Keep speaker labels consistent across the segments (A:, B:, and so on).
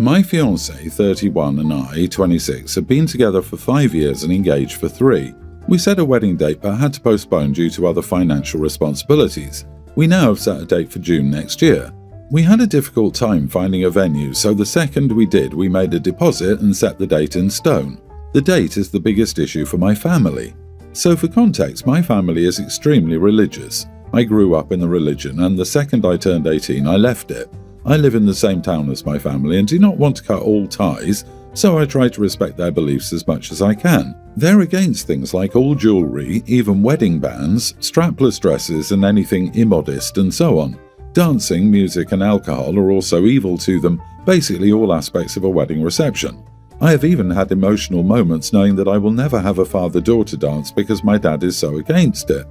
A: My fiancée, 31, and I, 26, had been together for 5 years and engaged for 3. We set a wedding date but had to postpone due to other financial responsibilities. We now have set a date for June next year. We had a difficult time finding a venue, so the second we did, we made a deposit and set the date in stone. The date is the biggest issue for my family. So for context, my family is extremely religious. I grew up in the religion, and the second I turned 18, I left it. I live in the same town as my family and do not want to cut all ties, so I try to respect their beliefs as much as I can. They're against things like all jewellery, even wedding bands, strapless dresses and anything immodest and so on. Dancing, music and alcohol are also evil to them, basically all aspects of a wedding reception. I have even had emotional moments knowing that I will never have a father-daughter dance because my dad is so against it.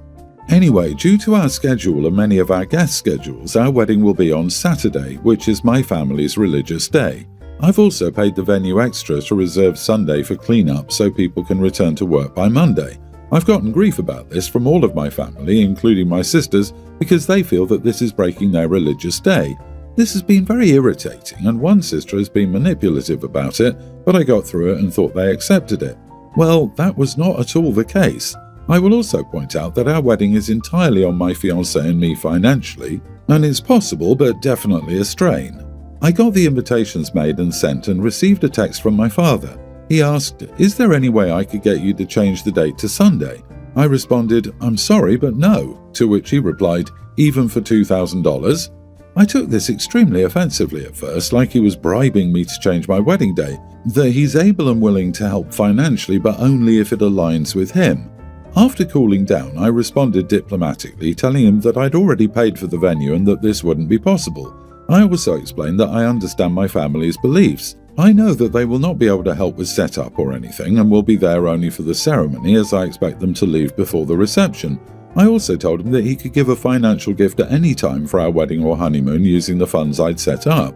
A: Anyway, due to our schedule and many of our guests' schedules, our wedding will be on Saturday, which is my family's religious day. I've also paid the venue extra to reserve Sunday for clean-up so people can return to work by Monday. I've gotten grief about this from all of my family, including my sisters, because they feel that this is breaking their religious day. This has been very irritating, and one sister has been manipulative about it, but I got through it and thought they accepted it. Well, that was not at all the case. I will also point out that our wedding is entirely on my fiancée and me financially, and it's possible but definitely a strain. I got the invitations made and sent and received a text from my father. He asked, "Is there any way I could get you to change the date to Sunday?" I responded, "I'm sorry, but no," to which he replied, "Even for $2,000? I took this extremely offensively at first, like he was bribing me to change my wedding day, that he's able and willing to help financially but only if it aligns with him. After cooling down, I responded diplomatically, telling him that I'd already paid for the venue and that this wouldn't be possible. I also explained that I understand my family's beliefs. I know that they will not be able to help with setup or anything and will be there only for the ceremony, as I expect them to leave before the reception. I also told him that he could give a financial gift at any time for our wedding or honeymoon using the funds I'd set up.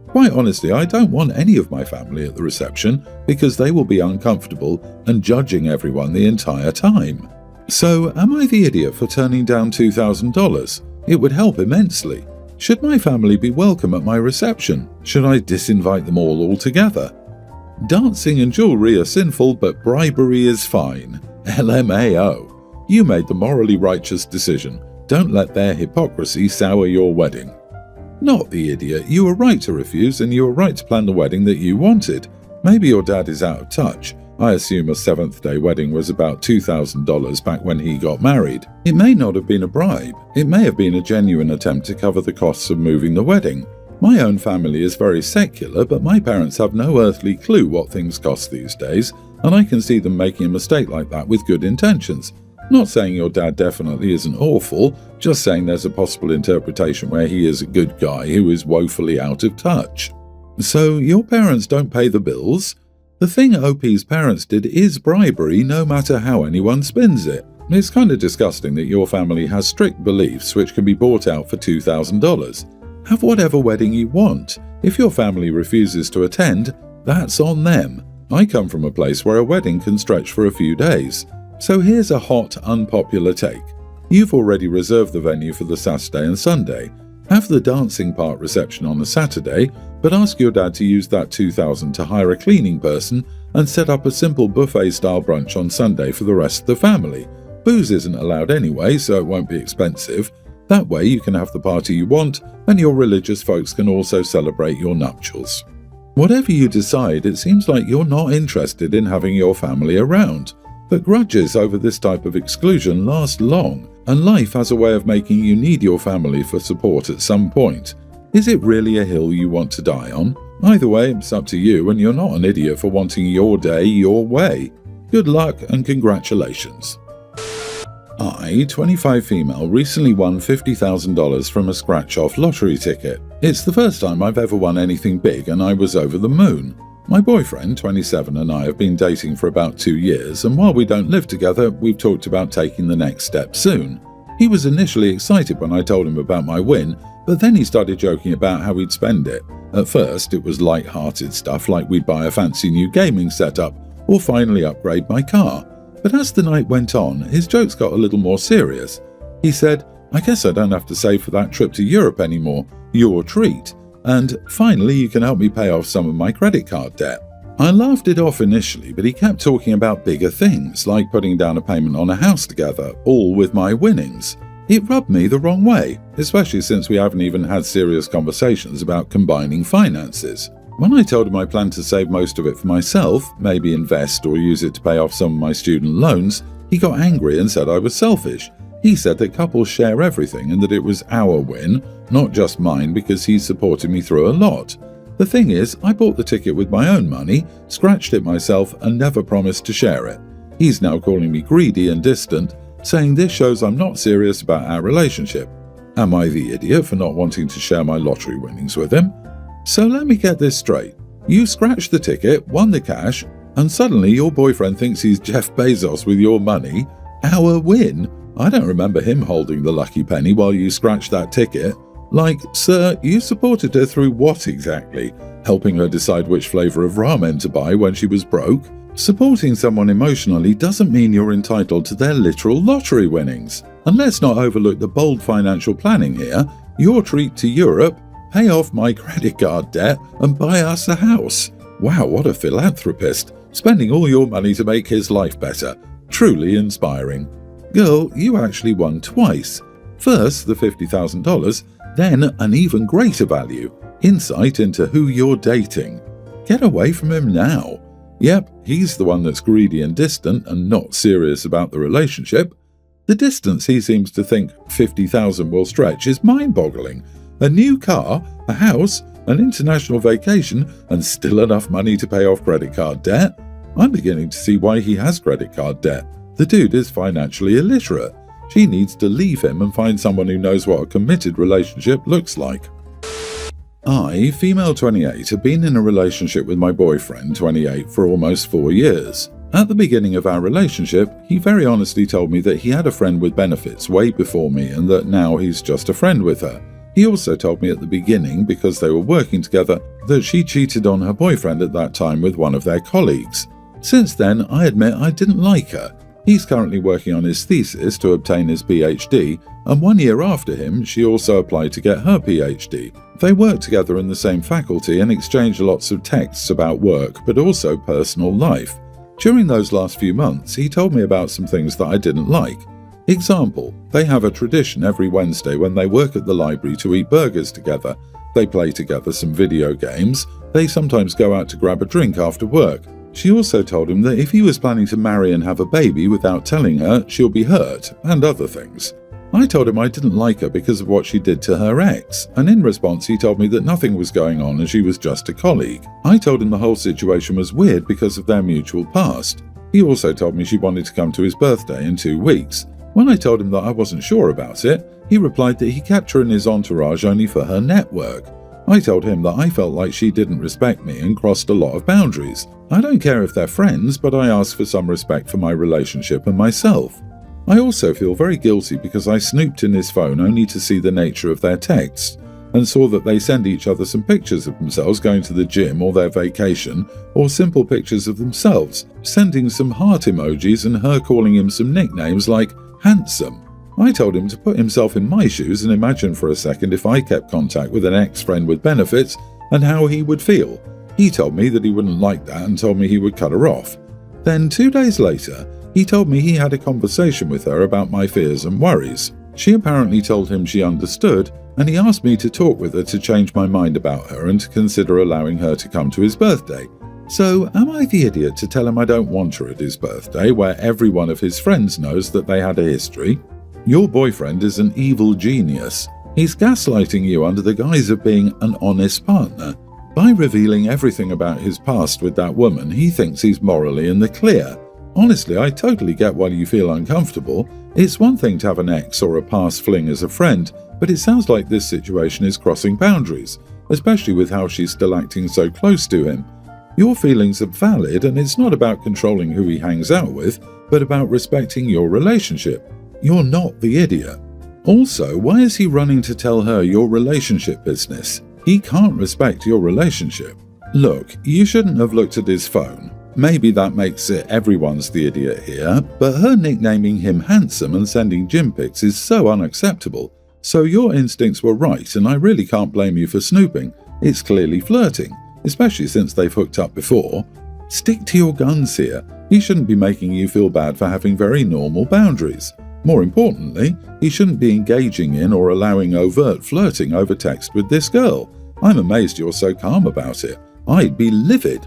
A: Quite honestly, I don't want any of my family at the reception because they will be uncomfortable and judging everyone the entire time. So, am I the idiot for turning down $2,000? It would help immensely. Should my family be welcome at my reception? Should I disinvite them all altogether? Dancing and jewellery are sinful, but bribery is fine. LMAO. You made the morally righteous decision. Don't let their hypocrisy sour your wedding. Not the idiot. You were right to refuse, and you were right to plan the wedding that you wanted. Maybe your dad is out of touch. I assume a seventh-day wedding was about $2,000 back when he got married. It may not have been a bribe. It may have been a genuine attempt to cover the costs of moving the wedding. My own family is very secular, but my parents have no earthly clue what things cost these days, and I can see them making a mistake like that with good intentions. Not saying your dad definitely isn't awful, just saying there's a possible interpretation where he is a good guy who is woefully out of touch. So your parents don't pay the bills? The thing OP's parents did is bribery, no matter how anyone spins it. It's kind of disgusting that your family has strict beliefs which can be bought out for $2,000. Have whatever wedding you want. If your family refuses to attend, that's on them. I come from a place where a wedding can stretch for a few days. So here's a hot, unpopular take. You've already reserved the venue for the Saturday and Sunday. Have the dancing part reception on a Saturday, but ask your dad to use that $2,000 to hire a cleaning person and set up a simple buffet-style brunch on Sunday for the rest of the family. Booze isn't allowed anyway, so it won't be expensive. That way you can have the party you want, and your religious folks can also celebrate your nuptials. Whatever you decide, it seems like you're not interested in having your family around. But grudges over this type of exclusion last long, and life has a way of making you need your family for support at some point. Is it really a hill you want to die on? Either way, it's up to you, and you're not an idiot for wanting your day your way. Good luck and congratulations. I, 25 female, recently won $50,000 from a scratch-off lottery ticket. It's the first time I've ever won anything big, and I was over the moon. My boyfriend, 27, and I have been dating for about 2 years, and while we don't live together, we've talked about taking the next step soon. He was initially excited when I told him about my win, but then he started joking about how he'd spend it. At first, it was light-hearted stuff like we'd buy a fancy new gaming setup, or finally upgrade my car. But as the night went on, his jokes got a little more serious. He said, "I guess I don't have to save for that trip to Europe anymore. Your treat." And finally, you can help me pay off some of my credit card debt. I laughed it off initially, but he kept talking about bigger things, like putting down a payment on a house together, all with my winnings. It rubbed me the wrong way, especially since we haven't even had serious conversations about combining finances. When I told him I planned to save most of it for myself, maybe invest or use it to pay off some of my student loans, he got angry and said I was selfish. He said that couples share everything and that it was our win, not just mine, because he supported me through a lot. The thing is, I bought the ticket with my own money, scratched it myself, and never promised to share it. He's now calling me greedy and distant, saying this shows I'm not serious about our relationship. Am I the idiot for not wanting to share my lottery winnings with him? So let me get this straight. You scratched the ticket, won the cash, and suddenly your boyfriend thinks he's Jeff Bezos with your money? Our win? I don't remember him holding the lucky penny while you scratched that ticket. Like, sir, you supported her through what exactly? Helping her decide which flavor of ramen to buy when she was broke? Supporting someone emotionally doesn't mean you're entitled to their literal lottery winnings. And let's not overlook the bold financial planning here. Your treat to Europe, pay off my credit card debt, and buy us a house. Wow, what a philanthropist. Spending all your money to make his life better. Truly inspiring. Girl, you actually won twice. First, the $50,000, then an even greater value, insight into who you're dating. Get away from him now. Yep, he's the one that's greedy and distant and not serious about the relationship. The distance he seems to think 50,000 will stretch is mind-boggling. A new car, a house, an international vacation, and still enough money to pay off credit card debt? I'm beginning to see why he has credit card debt. The dude is financially illiterate. She needs to leave him and find someone who knows what a committed relationship looks like. I, female 28, have been in a relationship with my boyfriend, 28, for almost 4 years. At the beginning of our relationship, he very honestly told me that he had a friend with benefits way before me and that now he's just a friend with her. He also told me at the beginning, because they were working together, that she cheated on her boyfriend at that time with one of their colleagues. Since then, I admit I didn't like her. He's currently working on his thesis to obtain his PhD, and 1 year after him, she also applied to get her PhD. They work together in the same faculty and exchange lots of texts about work, but also personal life. During those last few months, he told me about some things that I didn't like. Example, they have a tradition every Wednesday when they work at the library to eat burgers together. They play together some video games. They sometimes go out to grab a drink after work. She also told him that if he was planning to marry and have a baby without telling her, she'll be hurt, and other things. I told him I didn't like her because of what she did to her ex, and in response he told me that nothing was going on and she was just a colleague. I told him the whole situation was weird because of their mutual past. He also told me she wanted to come to his birthday in 2 weeks. When I told him that I wasn't sure about it, he replied that he kept her in his entourage only for her network. I told him that I felt like she didn't respect me and crossed a lot of boundaries. I don't care if they're friends, but I ask for some respect for my relationship and myself. I also feel very guilty because I snooped in his phone only to see the nature of their texts, and saw that they send each other some pictures of themselves going to the gym or their vacation, or simple pictures of themselves, sending some heart emojis and her calling him some nicknames like handsome. I told him to put himself in my shoes and imagine for a second if I kept contact with an ex-friend with benefits and how he would feel. He told me that he wouldn't like that and told me he would cut her off. Then 2 days later, he told me he had a conversation with her about my fears and worries. She apparently told him she understood, and he asked me to talk with her to change my mind about her and to consider allowing her to come to his birthday. So, am I the idiot to tell him I don't want her at his birthday, where every one of his friends knows that they had a history? Your boyfriend is an evil genius. He's gaslighting you under the guise of being an honest partner. By revealing everything about his past with that woman, he thinks he's morally in the clear. Honestly, I totally get why you feel uncomfortable. It's one thing to have an ex or a past fling as a friend, but it sounds like this situation is crossing boundaries, especially with how she's still acting so close to him. Your feelings are valid, and it's not about controlling who he hangs out with, but about respecting your relationship. You're not the idiot. Also, why is he running to tell her your relationship business? He can't respect your relationship. Look, you shouldn't have looked at his phone. Maybe that makes it everyone's the idiot here, but her nicknaming him handsome and sending gym pics is so unacceptable. So your instincts were right, and I really can't blame you for snooping. It's clearly flirting, especially since they've hooked up before. Stick to your guns here. He shouldn't be making you feel bad for having very normal boundaries. More importantly, he shouldn't be engaging in or allowing overt flirting over text with this girl. I'm amazed you're so calm about it. I'd be livid.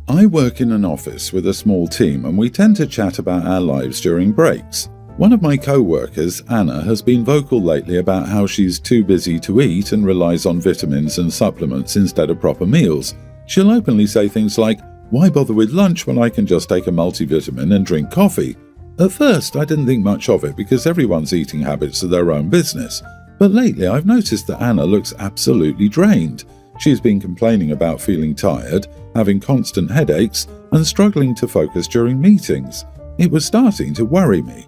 A: I work in an office with a small team and we tend to chat about our lives during breaks. One of my co-workers, Anna, has been vocal lately about how she's too busy to eat and relies on vitamins and supplements instead of proper meals. She'll openly say things like, "Why bother with lunch when I can just take a multivitamin and drink coffee?" At first, I didn't think much of it because everyone's eating habits are their own business. But lately, I've noticed that Anna looks absolutely drained. She's been complaining about feeling tired, having constant headaches, and struggling to focus during meetings. It was starting to worry me.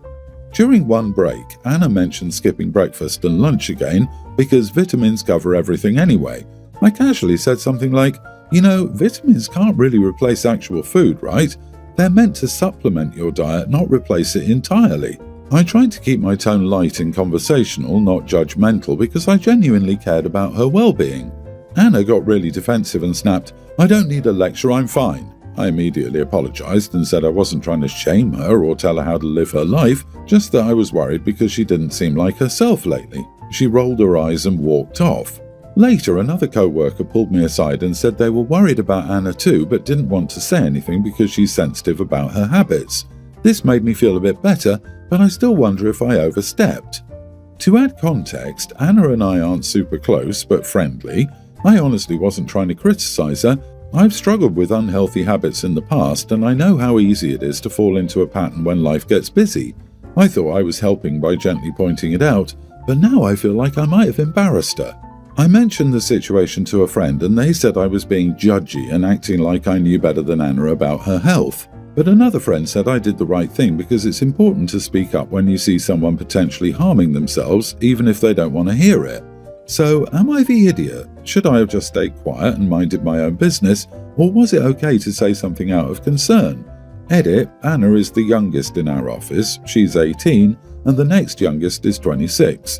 A: During one break, Anna mentioned skipping breakfast and lunch again because vitamins cover everything anyway. I casually said something like, vitamins can't really replace actual food, right? They're meant to supplement your diet, not replace it entirely. I tried to keep my tone light and conversational, not judgmental, because I genuinely cared about her well-being. Anna got really defensive and snapped, "I don't need a lecture, I'm fine." I immediately apologized and said I wasn't trying to shame her or tell her how to live her life, just that I was worried because she didn't seem like herself lately. She rolled her eyes and walked off. Later, another co-worker pulled me aside and said they were worried about Anna too, but didn't want to say anything because she's sensitive about her habits. This made me feel a bit better, but I still wonder if I overstepped. To add context, Anna and I aren't super close, but friendly. I honestly wasn't trying to criticize her. I've struggled with unhealthy habits in the past, and I know how easy it is to fall into a pattern when life gets busy. I thought I was helping by gently pointing it out, but now I feel like I might have embarrassed her. I mentioned the situation to a friend and they said I was being judgy and acting like I knew better than Anna about her health. But another friend said I did the right thing because it's important to speak up when you see someone potentially harming themselves, even if they don't want to hear it. So, am I the idiot? Should I have just stayed quiet and minded my own business, or was it okay to say something out of concern? Edit, Anna is the youngest in our office, she's 18, and the next youngest is 26.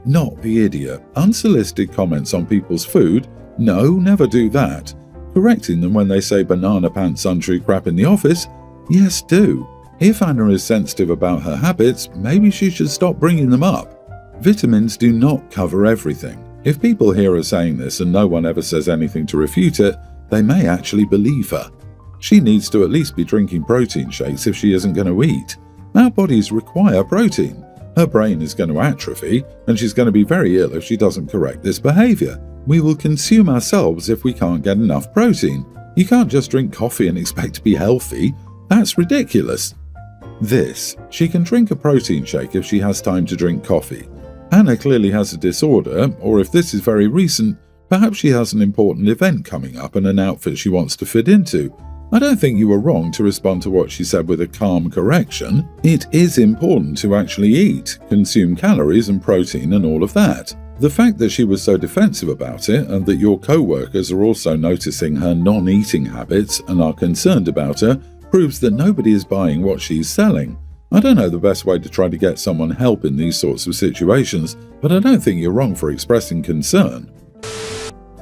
A: Not the idiot. Unsolicited comments on people's food? No, never do that. Correcting them when they say banana pants untrue crap in the office? Yes, do. If Anna is sensitive about her habits, maybe she should stop bringing them up. Vitamins do not cover everything. If people hear her saying this and no one ever says anything to refute it, they may actually believe her. She needs to at least be drinking protein shakes if she isn't going to eat. Our bodies require protein. Her brain is going to atrophy, and she's going to be very ill if she doesn't correct this behavior. We will consume ourselves if we can't get enough protein. You can't just drink coffee and expect to be healthy. That's ridiculous. She can drink a protein shake if she has time to drink coffee. Anna clearly has a disorder, or if this is very recent, perhaps she has an important event coming up and an outfit she wants to fit into. I don't think you were wrong to respond to what she said with a calm correction. It is important to actually eat, consume calories and protein and all of that. The fact that she was so defensive about it and that your co-workers are also noticing her non-eating habits and are concerned about her proves that nobody is buying what she's selling. I don't know the best way to try to get someone help in these sorts of situations, but I don't think you're wrong for expressing concern.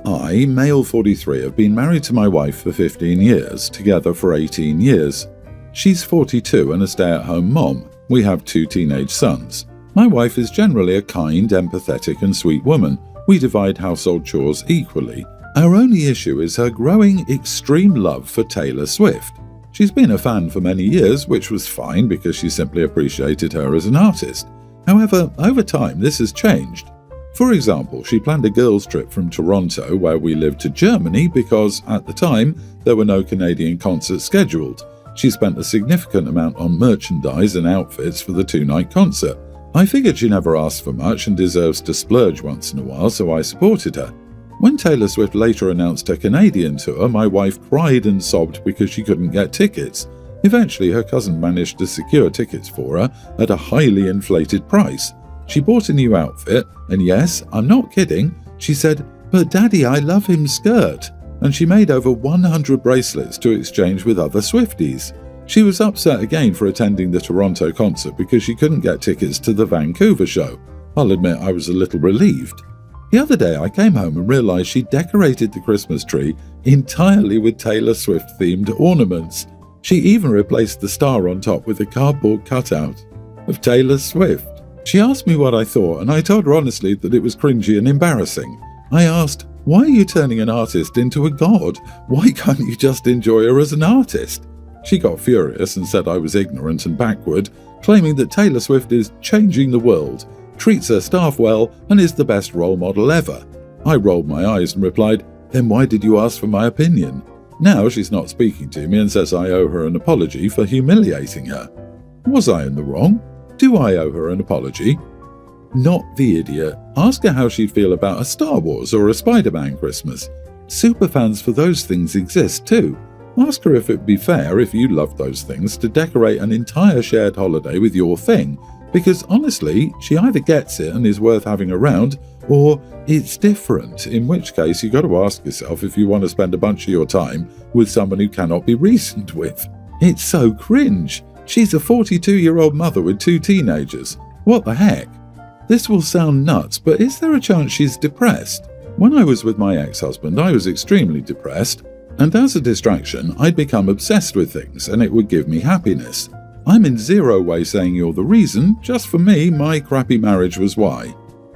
A: I, male 43, have been married to my wife for 15 years, together for 18 years. She's 42 and a stay-at-home mom. We have 2 teenage sons. My wife is generally a kind, empathetic and sweet woman. We divide household chores equally. Our only issue is her growing extreme love for Taylor Swift. She's been a fan for many years, which was fine because she simply appreciated her as an artist. However, over time this has changed. For example, she planned a girls' trip from Toronto, where we lived, to Germany because, at the time, there were no Canadian concerts scheduled. She spent a significant amount on merchandise and outfits for the 2-night concert. I figured she never asked for much and deserves to splurge once in a while, so I supported her. When Taylor Swift later announced her Canadian tour, my wife cried and sobbed because she couldn't get tickets. Eventually, her cousin managed to secure tickets for her at a highly inflated price. She bought a new outfit, and yes, I'm not kidding, she said, "But Daddy, I love his skirt." And she made over 100 bracelets to exchange with other Swifties. She was upset again for attending the Toronto concert because she couldn't get tickets to the Vancouver show. I'll admit I was a little relieved. The other day I came home and realised she decorated the Christmas tree entirely with Taylor Swift-themed ornaments. She even replaced the star on top with a cardboard cutout of Taylor Swift. She asked me what I thought, and I told her honestly that it was cringy and embarrassing. I asked, "Why are you turning an artist into a god? Why can't you just enjoy her as an artist?" She got furious and said I was ignorant and backward, claiming that Taylor Swift is changing the world, treats her staff well, and is the best role model ever. I rolled my eyes and replied, "Then why did you ask for my opinion?" Now she's not speaking to me and says I owe her an apology for humiliating her. Was I in the wrong? Do I owe her an apology? Not the idiot. Ask her how she'd feel about a Star Wars or a Spider-Man Christmas. Superfans for those things exist too. Ask her if it'd be fair, if you loved those things, to decorate an entire shared holiday with your thing, because honestly, she either gets it and is worth having around, or it's different, in which case you got to ask yourself if you want to spend a bunch of your time with someone who cannot be reasoned with. It's so cringe. She's a 42-year-old mother with 2 teenagers. What the heck? This will sound nuts, but is there a chance she's depressed? When I was with my ex-husband, I was extremely depressed, and as a distraction, I'd become obsessed with things, and it would give me happiness. I'm in zero way saying you're the reason, just for me, my crappy marriage was why.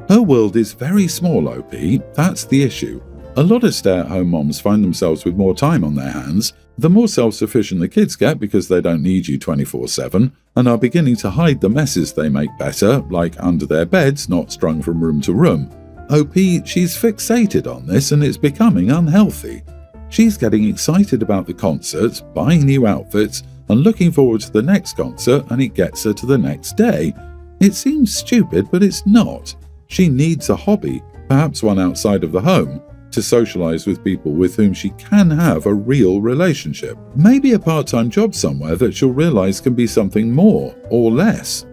A: Her world is very small, OP, that's the issue. A lot of stay-at-home moms find themselves with more time on their hands, the more self-sufficient the kids get because they don't need you 24/7, and are beginning to hide the messes they make better, like under their beds, not strung from room to room. OP, she's fixated on this and it's becoming unhealthy. She's getting excited about the concerts, buying new outfits, and looking forward to the next concert, and it gets her to the next day. It seems stupid, but it's not. She needs a hobby, perhaps one outside of the home, to socialize with people with whom she can have a real relationship. Maybe a part-time job somewhere that she'll realize can be something more or less.